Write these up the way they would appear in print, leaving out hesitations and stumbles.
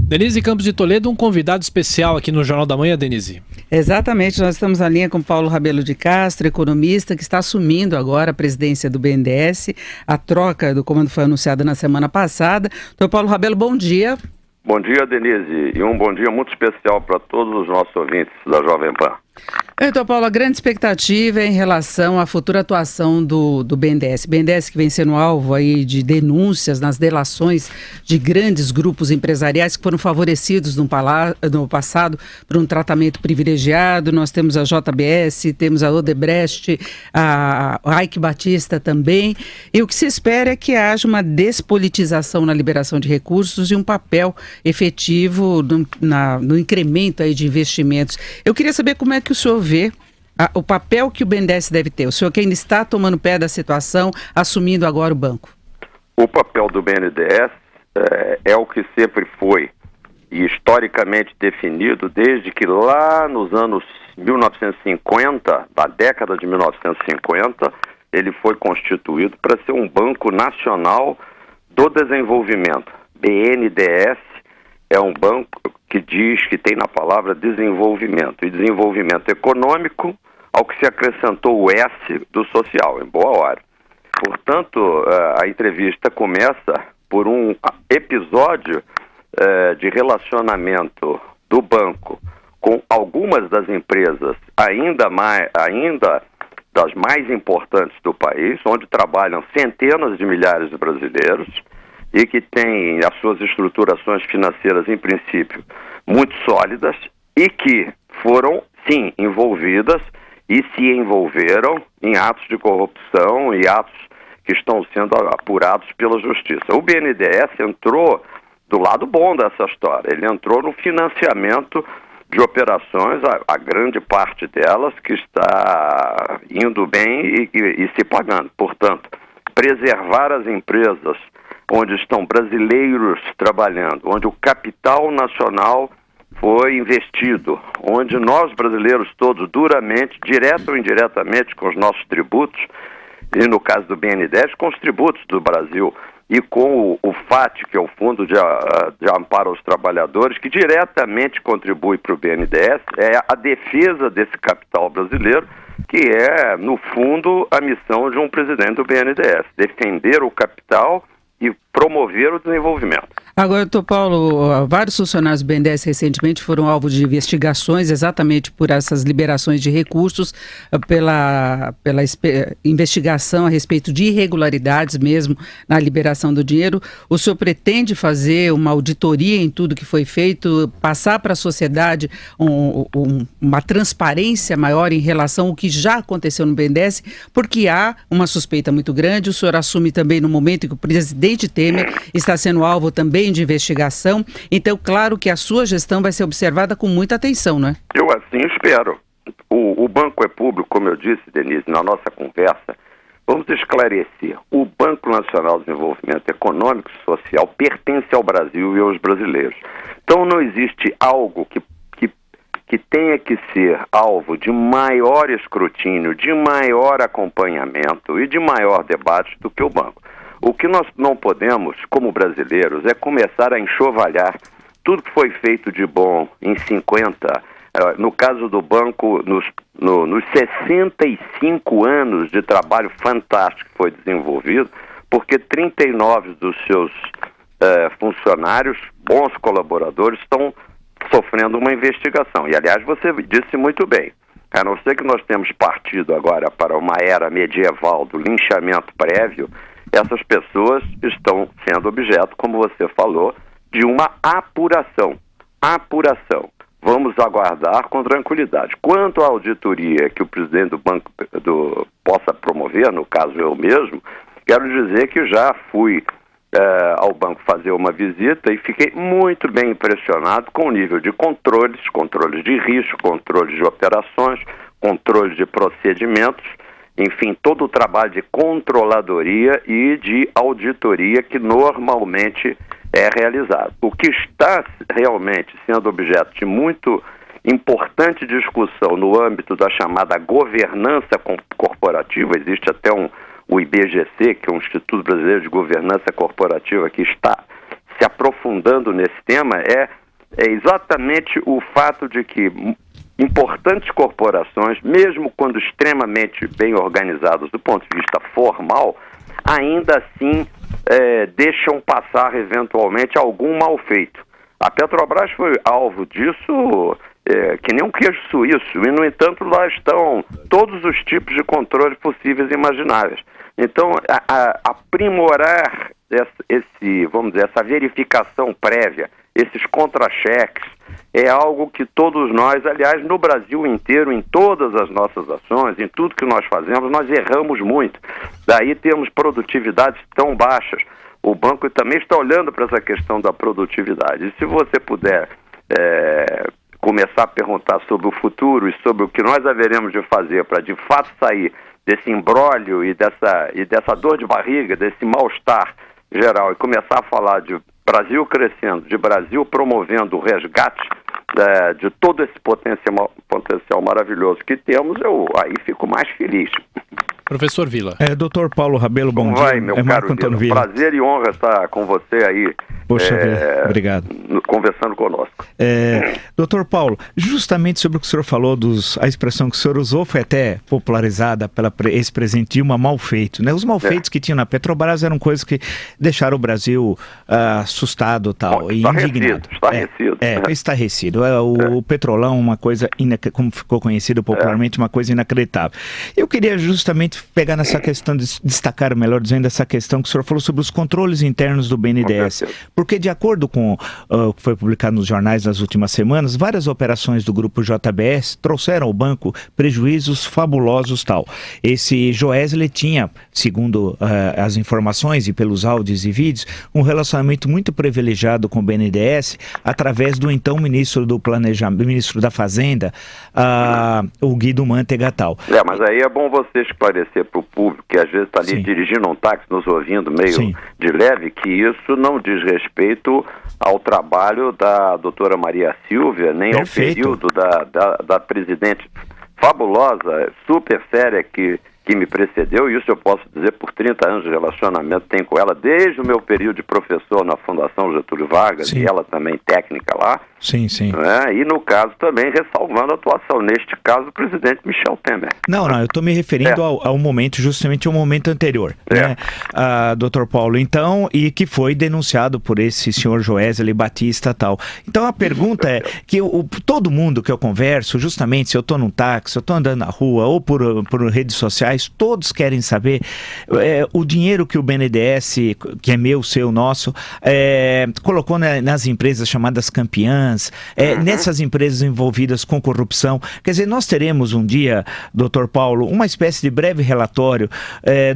Denise Campos de Toledo, um convidado especial aqui no Jornal da Manhã, Denise. Exatamente, nós estamos na linha com Paulo Rabelo de Castro, economista, que está assumindo agora a presidência do BNDES. A troca do comando foi anunciada na semana passada. Então, Paulo Rabelo, bom dia. Bom dia, Denise, e um bom dia muito especial para todos os nossos ouvintes da Jovem Pan. Então, Paulo, a grande expectativa é em relação à futura atuação do BNDES. BNDES que vem sendo alvo aí de denúncias nas delações de grandes grupos empresariais que foram favorecidos no passado por um tratamento privilegiado. Nós temos a JBS, temos a Odebrecht, a Eike Batista também. E o que se espera é que haja uma despolitização na liberação de recursos e um papel efetivo no incremento aí de investimentos. Eu queria saber como é que o senhor vê o papel que o BNDES deve ter. O senhor que ainda está tomando pé da situação, assumindo agora o banco. O papel do BNDES é o que sempre foi e historicamente definido desde que lá nos anos 1950, da década de 1950, ele foi constituído para ser um banco nacional do desenvolvimento. BNDES é um banco que diz que tem na palavra desenvolvimento, e desenvolvimento econômico, ao que se acrescentou o S do social, em boa hora. Portanto, a entrevista começa por um episódio de relacionamento do banco com algumas das empresas ainda das mais importantes do país, onde trabalham centenas de milhares de brasileiros, e que tem as suas estruturações financeiras, em princípio, muito sólidas e que foram, sim, envolvidas e se envolveram em atos de corrupção e atos que estão sendo apurados pela Justiça. O BNDES entrou do lado bom dessa história, ele entrou no financiamento de operações, a grande parte delas que está indo bem e se pagando. Portanto, preservar as empresas onde estão brasileiros trabalhando, onde o capital nacional foi investido, onde nós brasileiros todos duramente, direto ou indiretamente com os nossos tributos, e no caso do BNDES, com os tributos do Brasil e com o FAT, que é o Fundo de Amparo aos Trabalhadores, que diretamente contribui para o BNDES, é a defesa desse capital brasileiro, que é, no fundo, a missão de um presidente do BNDES, defender o capital e promover o desenvolvimento. Agora, doutor Paulo, vários funcionários do BNDES recentemente foram alvo de investigações exatamente por essas liberações de recursos, pela investigação a respeito de irregularidades mesmo na liberação do dinheiro. O senhor pretende fazer uma auditoria em tudo que foi feito, passar para a sociedade uma transparência maior em relação ao que já aconteceu no BNDES, porque há uma suspeita muito grande. O senhor assume também no momento em que o presidente Temer está sendo alvo também de investigação. Então, claro que a sua gestão vai ser observada com muita atenção, não é? Eu assim espero. O banco é público, como eu disse, Denise, na nossa conversa. Vamos esclarecer. O Banco Nacional de Desenvolvimento Econômico e Social pertence ao Brasil e aos brasileiros. Então, não existe algo que tenha que ser alvo de maior escrutínio, de maior acompanhamento e de maior debate do que o banco. O que nós não podemos, como brasileiros, é começar a enxovalhar tudo que foi feito de bom em 50, no caso do banco, nos 65 anos de trabalho fantástico que foi desenvolvido, porque 39 dos seus funcionários, bons colaboradores, estão sofrendo uma investigação. E, aliás, você disse muito bem, a não ser que nós temos partido agora para uma era medieval do linchamento prévio, essas pessoas estão sendo objeto, como você falou, de uma apuração. Vamos aguardar com tranquilidade. Quanto à auditoria que o presidente do banco possa promover, no caso eu mesmo, quero dizer que já fui ao banco fazer uma visita e fiquei muito bem impressionado com o nível de controles de risco, controles de operações, controles de procedimentos, enfim, todo o trabalho de controladoria e de auditoria que normalmente é realizado. O que está realmente sendo objeto de muito importante discussão no âmbito da chamada governança corporativa, existe até o IBGC, que é o Instituto Brasileiro de Governança Corporativa, que está se aprofundando nesse tema, é exatamente o fato de que importantes corporações, mesmo quando extremamente bem organizadas do ponto de vista formal, ainda assim deixam passar eventualmente algum mal feito. A Petrobras foi alvo disso que nem um queijo suíço, e no entanto lá estão todos os tipos de controles possíveis e imagináveis. Então, aprimorar essa verificação prévia, esses contra-cheques, é algo que todos nós, aliás, no Brasil inteiro, em todas as nossas ações, em tudo que nós fazemos, nós erramos muito. Daí temos produtividades tão baixas. O banco também está olhando para essa questão da produtividade. E se você puder começar a perguntar sobre o futuro e sobre o que nós haveremos de fazer para, de fato, sair desse imbróglio e dessa dor de barriga, desse mal-estar geral, e começar a falar de Brasil crescendo, de Brasil promovendo o resgate de todo esse potencial maravilhoso que temos, eu aí fico mais feliz. Professor Vila. Doutor Paulo Rabelo, bom dia. Vai, meu caro Vila. Prazer e honra estar com você aí. Poxa vida, obrigado. Conversando conosco. Doutor Paulo, justamente sobre o que o senhor falou, a expressão que o senhor usou foi até popularizada pela ex-presidente Dilma, mal feito, né? Os malfeitos que tinham na Petrobras eram coisas que deixaram o Brasil assustado tal, e indignado. Estarrecido. O petrolão, uma coisa, como ficou conhecido popularmente, uma coisa inacreditável. Eu queria justamente pegar nessa questão, destacar, melhor dizendo, essa questão que o senhor falou sobre os controles internos do BNDES. Porque, de acordo com o que foi publicado nos jornais nas últimas semanas, várias operações do grupo JBS trouxeram ao banco prejuízos fabulosos tal. Esse Joesley tinha, segundo as informações e pelos áudios e vídeos, um relacionamento muito privilegiado com o BNDES através do então ministro do Planejamento, ministro da Fazenda, o Guido Mantega tal. Mas aí é bom você esclarecer para o público que às vezes está ali dirigindo um táxi, nos ouvindo meio de leve, que isso não diz respeito ao trabalho da doutora Maria Silvia, nem ao período da presidente fabulosa, super séria que me precedeu, e isso eu posso dizer por 30 anos de relacionamento tenho com ela, desde o meu período de professor na Fundação Getúlio Vargas, e ela também técnica lá. E no caso também ressalvando a atuação, neste caso, do presidente Michel Temer. Não, eu estou me referindo ao momento, justamente ao momento anterior, né, doutor Paulo, então, e que foi denunciado por esse senhor Joesley Batista tal. Então a pergunta é que todo mundo que eu converso, justamente se eu estou num táxi, se eu estou andando na rua ou por redes sociais, todos querem saber o dinheiro que o BNDES, que é meu, seu, nosso, colocou nas empresas chamadas campeãs, nessas empresas envolvidas com corrupção. Quer dizer, nós teremos um dia, doutor Paulo, uma espécie de breve relatório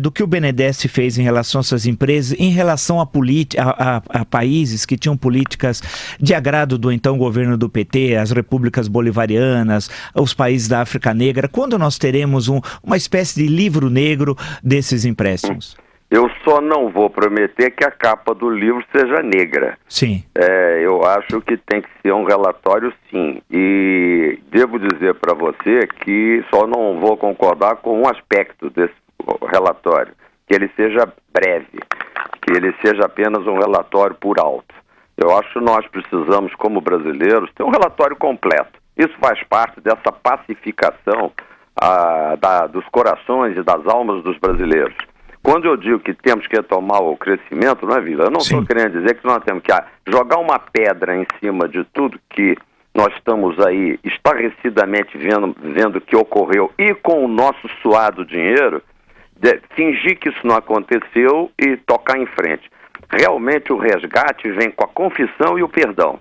do que o BNDES fez em relação a essas empresas, em relação a países que tinham políticas de agrado do então governo do PT, as repúblicas bolivarianas, os países da África Negra. Quando nós teremos uma espécie de livro negro desses empréstimos? Eu só não vou prometer que a capa do livro seja negra. Sim. Eu acho que tem que ser um relatório, sim. E devo dizer para você que só não vou concordar com um aspecto desse relatório, que ele seja breve, que ele seja apenas um relatório por alto. Eu acho que nós precisamos, como brasileiros, ter um relatório completo. Isso faz parte dessa pacificação dos corações e das almas dos brasileiros. Quando eu digo que temos que retomar o crescimento, não é, Vila? Eu não estou querendo dizer que nós temos que jogar uma pedra em cima de tudo que nós estamos aí estarrecidamente vendo que ocorreu e com o nosso suado dinheiro, fingir que isso não aconteceu e tocar em frente. Realmente o resgate vem com a confissão e o perdão.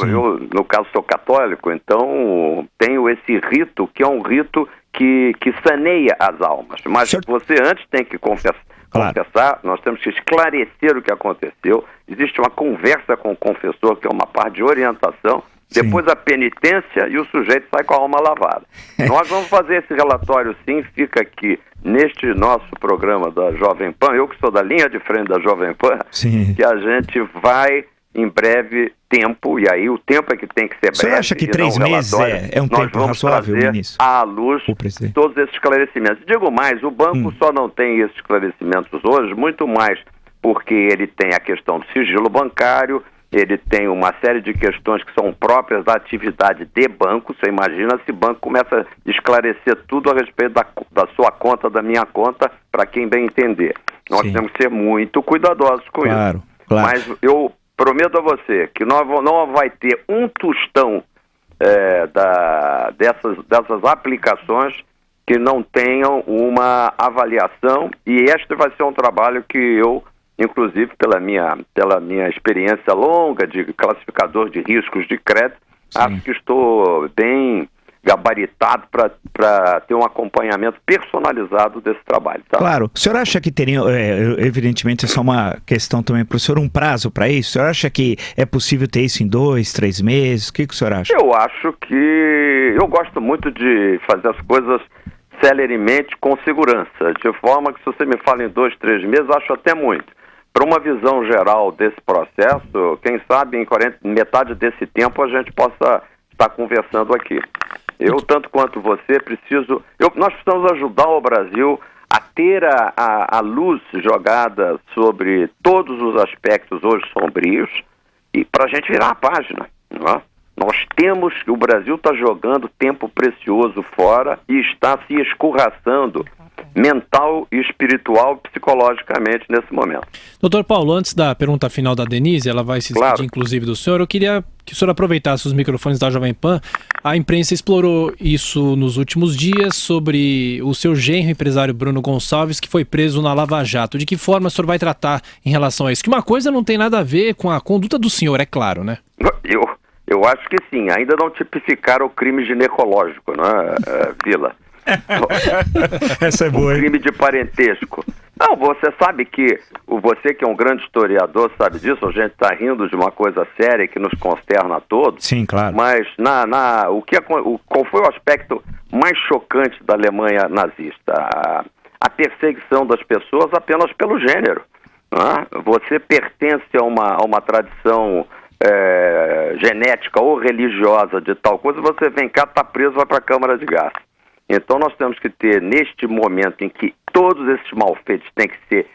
Eu, no caso, sou católico, então tenho esse rito, que é um rito que saneia as almas. Mas você antes tem que confessar, nós temos que esclarecer o que aconteceu. Existe uma conversa com o confessor, que é uma parte de orientação, depois a penitência e o sujeito sai com a alma lavada. Nós vamos fazer esse relatório, sim, fica aqui neste nosso programa da Jovem Pan, eu que sou da linha de frente da Jovem Pan, que a gente vai em breve tempo, e aí o tempo é que tem que ser breve. Você acha que 3 meses é um tempo razoável, ministro? À luz todos esses esclarecimentos. Digo mais, o banco só não tem esses esclarecimentos hoje, muito mais porque ele tem a questão do sigilo bancário, ele tem uma série de questões que são próprias da atividade de banco. Você imagina se o banco começa a esclarecer tudo a respeito da sua conta, da minha conta, para quem bem entender. Nós temos que ser muito cuidadosos com isso. Claro. Mas eu prometo a você que não vai ter um tostão dessas aplicações que não tenham uma avaliação, e este vai ser um trabalho que eu, inclusive pela minha experiência longa de classificador de riscos de crédito, acho que estou bem gabaritado para ter um acompanhamento personalizado desse trabalho. Tá? Claro. O senhor acha que teria, evidentemente, é só uma questão também para o senhor, um prazo para isso? O senhor acha que é possível ter isso em 2, 3 meses? O que o senhor acha? Eu acho que... Eu gosto muito de fazer as coisas celeremente, com segurança, de forma que se você me fala em 2, 3 meses, acho até muito. Para uma visão geral desse processo, quem sabe em metade desse tempo a gente possa estar conversando aqui. Eu, tanto quanto você, nós precisamos ajudar o Brasil a ter a luz jogada sobre todos os aspectos hoje sombrios e para a gente virar a página, não é? O Brasil está jogando tempo precioso fora e está se escorraçando mental, espiritual e psicologicamente nesse momento. Doutor Paulo, antes da pergunta final da Denise, ela vai se despedir inclusive do senhor, eu queria que o senhor aproveitasse os microfones da Jovem Pan. A imprensa explorou isso nos últimos dias sobre o seu genro empresário Bruno Gonçalves, que foi preso na Lava Jato. De que forma o senhor vai tratar em relação a isso? Que uma coisa não tem nada a ver com a conduta do senhor, é claro, né? Eu acho que sim, ainda não tipificaram o crime ginecológico, né, Vila? Essa é boa, hein? Crime de parentesco. Não, você sabe que, você que é um grande historiador sabe disso, a gente está rindo de uma coisa séria que nos consterna a todos. Sim, claro. Mas qual foi o aspecto mais chocante da Alemanha nazista? A perseguição das pessoas apenas pelo gênero. Né? Você pertence a uma tradição genética ou religiosa de tal coisa, você vem cá, está preso, vai para a Câmara de Gás. Então nós temos que ter, neste momento em que todos esses malfeitos têm que ser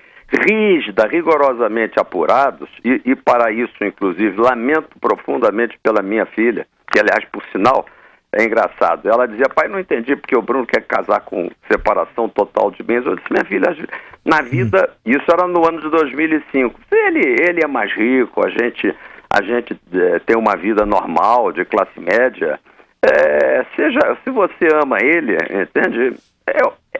rigorosamente apurados, e para isso, inclusive, lamento profundamente pela minha filha, que, aliás, por sinal, é engraçado. Ela dizia, pai, não entendi porque o Bruno quer casar com separação total de bens. Eu disse, minha filha, na vida, isso era no ano de 2005, ele é mais rico, a gente tem uma vida normal, de classe média, se você ama ele, entende?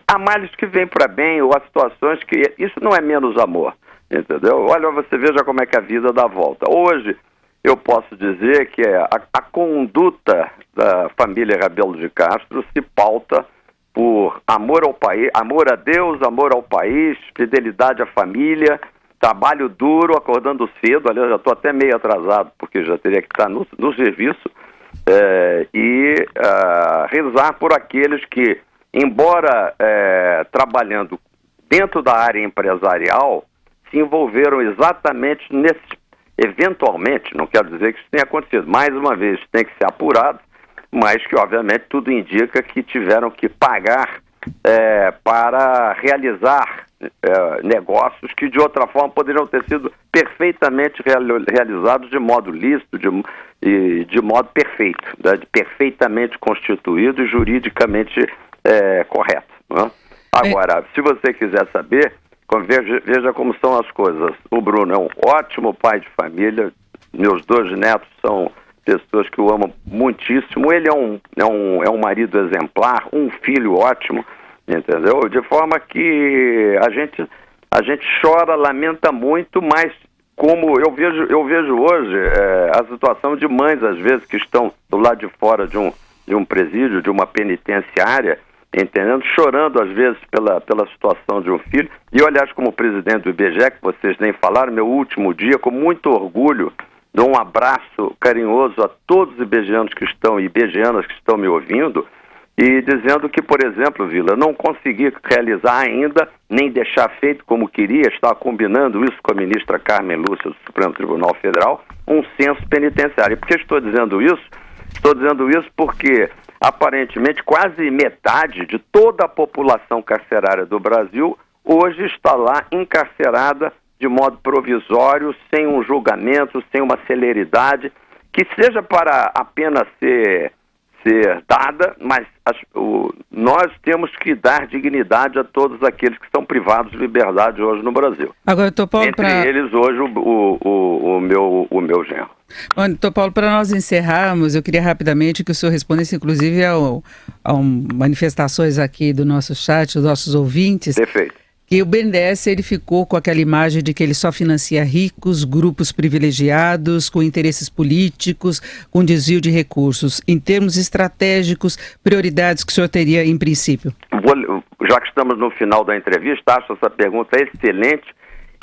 Há males que vêm para bem, ou há situações que... Isso não é menos amor, entendeu? Olha, você veja como é que a vida dá volta. Hoje, eu posso dizer que a conduta da família Rebelo de Castro se pauta por amor ao país, amor a Deus, amor ao país, fidelidade à família, trabalho duro, acordando cedo. Aliás, já estou até meio atrasado, porque já teria que estar no serviço, e rezar por aqueles que, embora trabalhando dentro da área empresarial, se envolveram exatamente eventualmente, não quero dizer que isso tenha acontecido, mais uma vez tem que ser apurado, mas que obviamente tudo indica que tiveram que pagar para realizar negócios que de outra forma poderiam ter sido perfeitamente realizados de modo lícito, de modo perfeito, né? Perfeitamente constituído e juridicamente correto, né? Agora, se você quiser saber, veja como são as coisas. O Bruno é um ótimo pai de família, meus 2 netos são pessoas que o amam muitíssimo, ele é um marido exemplar, um filho ótimo, entendeu? De forma que a gente chora, lamenta muito, mas como eu vejo hoje a situação de mães, às vezes, que estão do lado de fora de um presídio, de uma penitenciária, entendendo? Chorando, às vezes, pela situação de um filho. E eu, aliás, como presidente do IBGE, que vocês nem falaram, meu último dia, com muito orgulho, dou um abraço carinhoso a todos os ibegianos que estão, e ibegianas que estão me ouvindo, e dizendo que, por exemplo, Vila, não consegui realizar ainda, nem deixar feito como queria, estava combinando isso com a ministra Carmen Lúcia do Supremo Tribunal Federal, um censo penitenciário. E por que estou dizendo isso? Estou dizendo isso porque, aparentemente, quase metade de toda a população carcerária do Brasil hoje está lá encarcerada de modo provisório, sem um julgamento, sem uma celeridade, que seja para apenas ser dada, mas nós temos que dar dignidade a todos aqueles que estão privados de liberdade hoje no Brasil. Agora, doutor Paulo, entre eles hoje o meu genro. Bom, doutor Paulo, para nós encerrarmos, eu queria rapidamente que o senhor respondesse, inclusive, a manifestações aqui do nosso chat, dos nossos ouvintes. Perfeito. Que o BNDES ele ficou com aquela imagem de que ele só financia ricos, grupos privilegiados, com interesses políticos, com desvio de recursos. Em termos estratégicos, prioridades que o senhor teria em princípio? Já que estamos no final da entrevista, acho essa pergunta excelente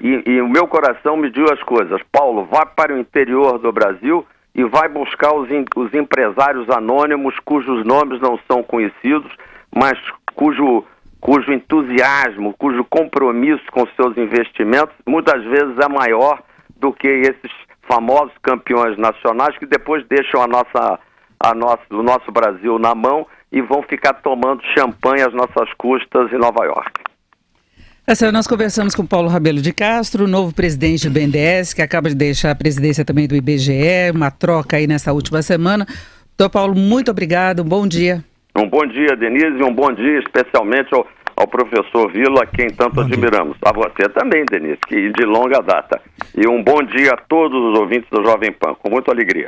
e o meu coração mediu as coisas. Paulo, vá para o interior do Brasil e vai buscar os empresários anônimos cujos nomes não são conhecidos, mas cujo entusiasmo, cujo compromisso com seus investimentos muitas vezes é maior do que esses famosos campeões nacionais que depois deixam o nosso Brasil na mão e vão ficar tomando champanhe às nossas custas em Nova York. Nós conversamos com Paulo Rabelo de Castro, novo presidente do BNDES, que acaba de deixar a presidência também do IBGE, uma troca aí nessa última semana. Doutor Paulo, muito obrigado, um bom dia. Um bom dia, Denise, e um bom dia especialmente ao professor Vila, a quem tanto admiramos. A você também, Denise, que de longa data. E um bom dia a todos os ouvintes do Jovem Pan, com muita alegria.